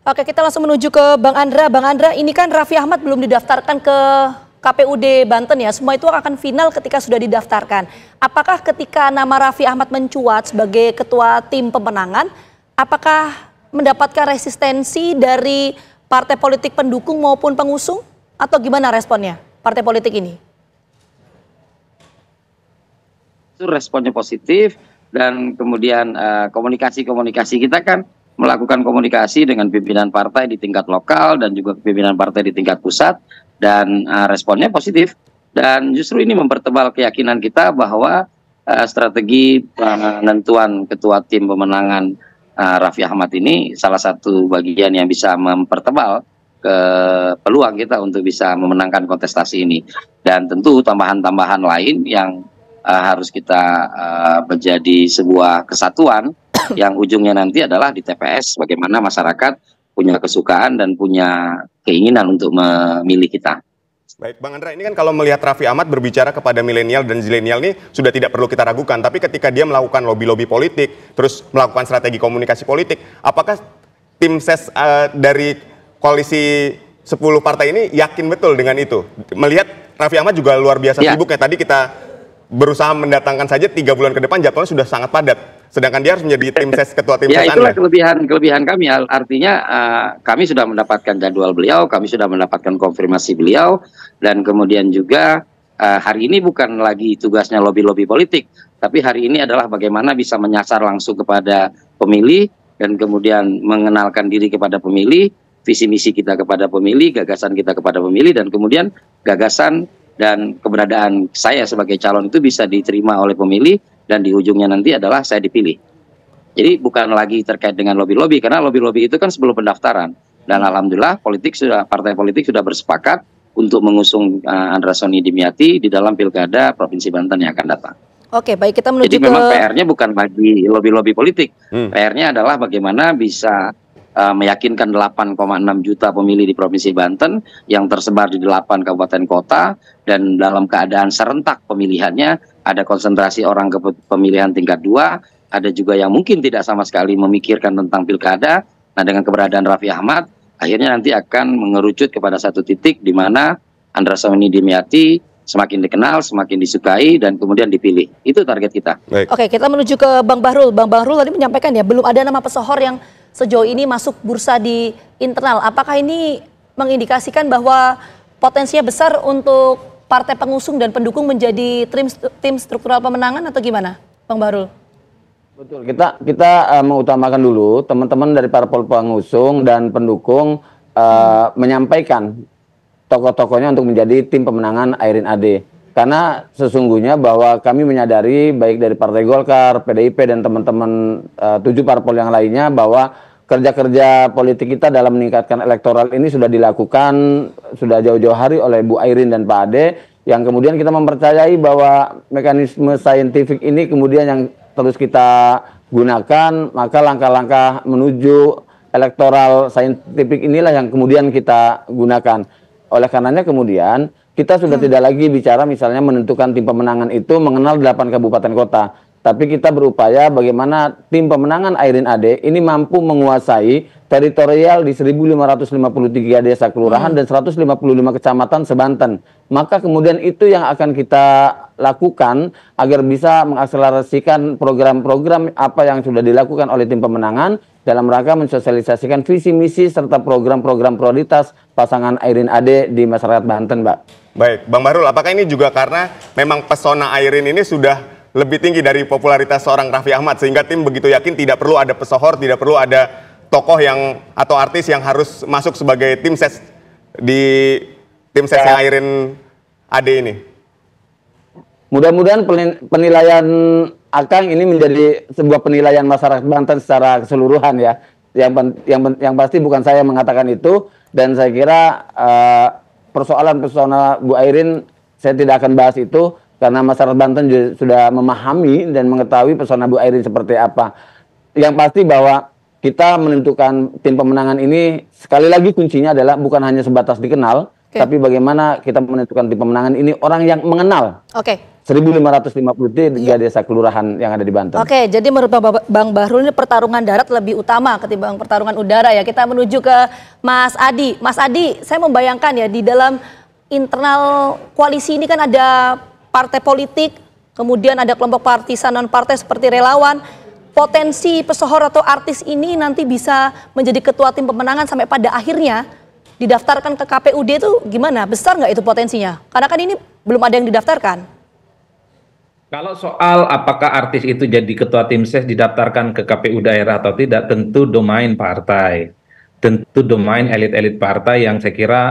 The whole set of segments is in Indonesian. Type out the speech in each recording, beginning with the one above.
Oke, kita langsung menuju ke Bang Andra. Bang Andra, ini kan Raffi Ahmad belum didaftarkan ke KPUD Banten ya. Semua itu akan final ketika sudah didaftarkan. Apakah ketika nama Raffi Ahmad mencuat sebagai ketua tim pemenangan, apakah mendapatkan resistensi dari partai politik pendukung maupun pengusung? Atau gimana responnya partai politik ini? Itu responnya positif. Dan kemudian komunikasi kita kan melakukan komunikasi dengan pimpinan partai di tingkat lokal dan juga pimpinan partai di tingkat pusat, dan responnya positif, dan justru ini mempertebal keyakinan kita bahwa strategi penentuan ketua tim pemenangan Raffi Ahmad ini salah satu bagian yang bisa mempertebal ke peluang kita untuk bisa memenangkan kontestasi ini. Dan tentu tambahan-tambahan lain yang harus kita menjadi sebuah kesatuan yang ujungnya nanti adalah di TPS, bagaimana masyarakat punya kesukaan dan punya keinginan untuk memilih kita. Baik, Bang Andra, ini kan kalau melihat Raffi Ahmad berbicara kepada milenial dan zilenial ini sudah tidak perlu kita ragukan, tapi ketika dia melakukan lobby-lobby politik, terus melakukan strategi komunikasi politik, apakah tim ses dari koalisi 10 partai ini yakin betul dengan itu? Melihat Raffi Ahmad juga luar biasa sibuknya, tadi kita berusaha mendatangkan saja 3 bulan ke depan jadwalnya sudah sangat padat. Sedangkan dia harus menjadi tim ses, ketua tim ses. Ya, itulah kelebihan kami. Artinya kami sudah mendapatkan jadwal beliau, kami sudah mendapatkan konfirmasi beliau, dan kemudian juga hari ini bukan lagi tugasnya lobby-lobby politik, tapi hari ini adalah bagaimana bisa menyasar langsung kepada pemilih dan kemudian mengenalkan diri kepada pemilih, visi misi kita kepada pemilih, gagasan kita kepada pemilih, dan kemudian gagasan dan keberadaan saya sebagai calon itu bisa diterima oleh pemilih, dan di ujungnya nanti adalah saya dipilih. Jadi bukan lagi terkait dengan lobby-lobby, karena lobby-lobby itu kan sebelum pendaftaran. Dan alhamdulillah partai politik sudah bersepakat untuk mengusung Andra Sony Dimyati di dalam pilkada Provinsi Banten yang akan datang. Oke, baik, kita menuju Jadi memang PR-nya bukan lagi lobby-lobby politik. PR-nya adalah bagaimana bisa meyakinkan 8,6 juta pemilih di Provinsi Banten yang tersebar di 8 kabupaten kota, dan dalam keadaan serentak pemilihannya, ada konsentrasi orang ke pemilihan tingkat 2, ada juga yang mungkin tidak sama sekali memikirkan tentang pilkada. Nah, dengan keberadaan Raffi Ahmad, akhirnya nanti akan mengerucut kepada satu titik di mana Andra Sony Dimyati semakin dikenal, semakin disukai, dan kemudian dipilih. Itu target kita. Baik. Oke, kita menuju ke Bang Bahrul. Bang Bahrul tadi menyampaikan ya, belum ada nama pesohor yang sejauh ini masuk bursa di internal. Apakah ini mengindikasikan bahwa potensinya besar untuk partai pengusung dan pendukung menjadi tim struktural pemenangan atau gimana, Bang Bahrul? Betul, kita mengutamakan dulu teman-teman dari para pengusung dan pendukung menyampaikan tokoh-tokohnya untuk menjadi tim pemenangan Airin AD. Karena sesungguhnya bahwa kami menyadari baik dari Partai Golkar, PDIP, dan teman-teman 7 parpol yang lainnya bahwa kerja-kerja politik kita dalam meningkatkan elektoral ini sudah dilakukan sudah jauh-jauh hari oleh Bu Airin dan Pak Ade, yang kemudian kita mempercayai bahwa mekanisme saintifik ini kemudian yang terus kita gunakan, maka langkah-langkah menuju elektoral saintifik inilah yang kemudian kita gunakan. Oleh karenanya kemudian kita sudah tidak lagi bicara misalnya menentukan tim pemenangan itu mengenal 8 kabupaten kota. Tapi kita berupaya bagaimana tim pemenangan Airin AD ini mampu menguasai teritorial di 1.553 desa kelurahan dan 155 kecamatan sebanten. Maka kemudian itu yang akan kita lakukan agar bisa mengakselerasikan program-program apa yang sudah dilakukan oleh tim pemenangan dalam rangka mensosialisasikan visi misi serta program-program prioritas pasangan Airin AD di masyarakat Banten, Mbak. Baik, Bang Bahrul, apakah ini juga karena memang pesona Airin ini sudah lebih tinggi dari popularitas seorang Raffi Ahmad, sehingga tim begitu yakin tidak perlu ada pesohor, tidak perlu ada tokoh yang atau artis yang harus masuk sebagai tim ses di tim sesnya Airin AD ini? Mudah-mudahan penilaian Akang ini menjadi sebuah penilaian masyarakat Banten secara keseluruhan ya. Yang pasti bukan saya yang mengatakan itu, dan saya kira persoalan persona Bu Airin saya tidak akan bahas itu karena masyarakat Banten sudah memahami dan mengetahui persona Bu Airin seperti apa. Yang pasti bahwa kita menentukan tim pemenangan ini sekali lagi kuncinya adalah bukan hanya sebatas dikenal, tapi bagaimana kita menentukan tim pemenangan ini orang yang mengenal 1.553 desa kelurahan yang ada di Banten. Oke, jadi menurut Bang Bahrul ini pertarungan darat lebih utama ketimbang pertarungan udara ya. Kita menuju ke Mas Adi. Mas Adi, saya membayangkan ya di dalam internal koalisi ini kan ada partai politik, kemudian ada kelompok partisan non partai seperti relawan. Potensi pesohor atau artis ini nanti bisa menjadi ketua tim pemenangan sampai pada akhirnya didaftarkan ke KPUD itu gimana? Besar nggak itu potensinya? Karena kan ini belum ada yang didaftarkan. Kalau soal apakah artis itu jadi ketua tim ses didaftarkan ke KPU daerah atau tidak, tentu domain partai. Tentu domain elit-elit partai yang saya kira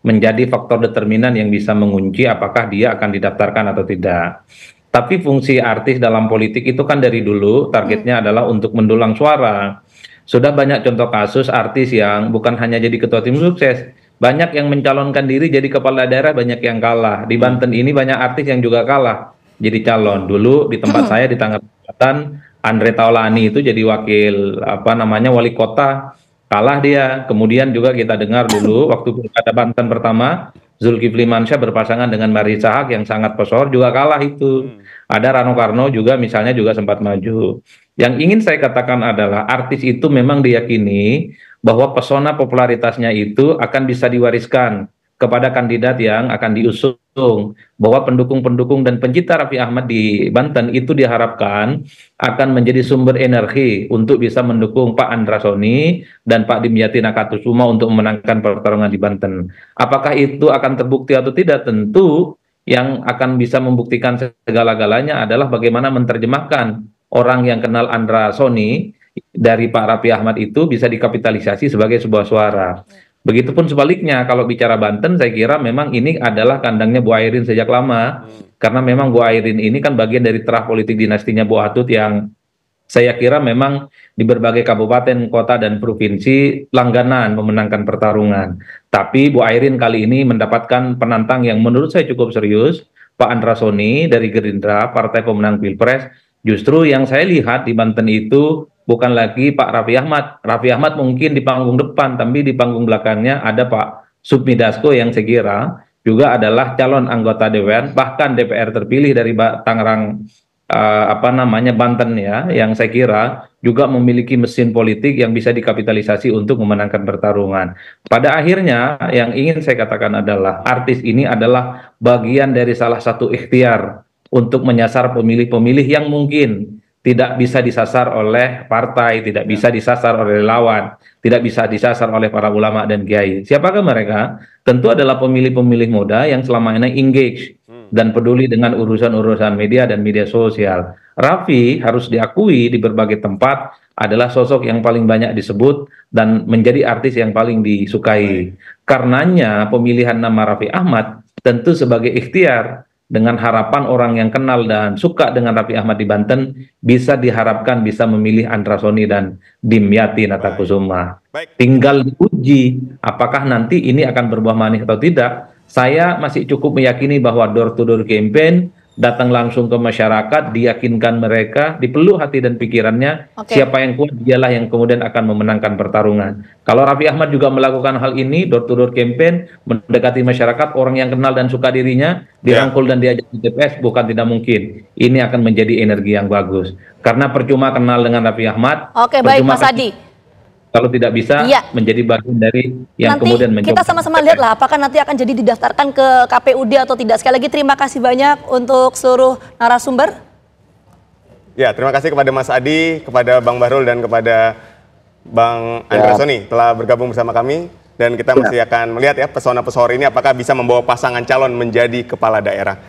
menjadi faktor determinan yang bisa mengunci apakah dia akan didaftarkan atau tidak. Tapi fungsi artis dalam politik itu kan dari dulu targetnya adalah untuk mendulang suara. Sudah banyak contoh kasus artis yang bukan hanya jadi ketua tim sukses, banyak yang mencalonkan diri jadi kepala daerah, banyak yang kalah. Di Banten ini banyak artis yang juga kalah jadi calon. Dulu di tempat saya di Tangerang Selatan, Andre Taulani itu jadi wakil wali kota, kalah dia. Kemudian juga kita dengar dulu waktu pilkada Banten pertama, Zulkifli Mansyah berpasangan dengan Marisa Haque yang sangat pesohor juga kalah itu. Ada Rano Karno juga misalnya juga sempat maju. Yang ingin saya katakan adalah artis itu memang diyakini bahwa pesona popularitasnya itu akan bisa diwariskan kepada kandidat yang akan diusung, bahwa pendukung-pendukung dan pencinta Raffi Ahmad di Banten itu diharapkan akan menjadi sumber energi untuk bisa mendukung Pak Andra Soni dan Pak Dimyati Nakatusuma untuk memenangkan pertarungan di Banten. Apakah itu akan terbukti atau tidak? Tentu yang akan bisa membuktikan segala-galanya adalah bagaimana menerjemahkan orang yang kenal Andra Soni dari Pak Raffi Ahmad itu bisa dikapitalisasi sebagai sebuah suara. Begitupun sebaliknya, kalau bicara Banten, saya kira memang ini adalah kandangnya Bu Airin sejak lama. Karena memang Bu Airin ini kan bagian dari terah politik dinastinya Bu Atut yang saya kira memang di berbagai kabupaten, kota, dan provinsi langganan memenangkan pertarungan. Tapi Bu Airin kali ini mendapatkan penantang yang menurut saya cukup serius, Pak Andra Soni dari Gerindra, partai pemenang Pilpres. Justru yang saya lihat di Banten itu bukan lagi Pak Raffi Ahmad. Raffi Ahmad mungkin di panggung depan, tapi di panggung belakangnya ada Pak Sufmi Dasko yang saya kira juga adalah calon anggota DPR, bahkan DPR terpilih dari Tangerang Banten ya, yang saya kira juga memiliki mesin politik yang bisa dikapitalisasi untuk memenangkan pertarungan. Pada akhirnya yang ingin saya katakan adalah artis ini adalah bagian dari salah satu ikhtiar untuk menyasar pemilih-pemilih yang mungkin tidak bisa disasar oleh partai, tidak bisa disasar oleh relawan, tidak bisa disasar oleh para ulama dan kiai. Siapakah mereka? Tentu adalah pemilih-pemilih muda yang selama ini engage dan peduli dengan urusan-urusan media dan media sosial. Raffi harus diakui di berbagai tempat adalah sosok yang paling banyak disebut dan menjadi artis yang paling disukai. Karenanya pemilihan nama Raffi Ahmad tentu sebagai ikhtiar dengan harapan orang yang kenal dan suka dengan Raffi Ahmad di Banten bisa diharapkan bisa memilih Andra Soni dan Dimyati Natakusuma. Tinggal diuji apakah nanti ini akan berbuah manis atau tidak. Saya masih cukup meyakini bahwa door to door campaign, datang langsung ke masyarakat, diyakinkan mereka, dipeluk hati dan pikirannya, siapa yang kuat dialah yang kemudian akan memenangkan pertarungan. Kalau Raffi Ahmad juga melakukan hal ini, door to door campaign, mendekati masyarakat, orang yang kenal dan suka dirinya, dirangkul dan diajak di TPS, bukan tidak mungkin. Ini akan menjadi energi yang bagus. Karena percuma kenal dengan Raffi Ahmad. Oke, baik Mas Adi. Kalau tidak bisa menjadi bagian dari yang nanti kemudian mencoba. Kita sama-sama lihatlah apakah nanti akan jadi didaftarkan ke KPUD atau tidak. Sekali lagi terima kasih banyak untuk seluruh narasumber. Ya, terima kasih kepada Mas Adi, kepada Bang Bahrul dan kepada Bang Andra Soni telah bergabung bersama kami. Dan kita masih akan melihat ya pesona pesohor ini apakah bisa membawa pasangan calon menjadi kepala daerah.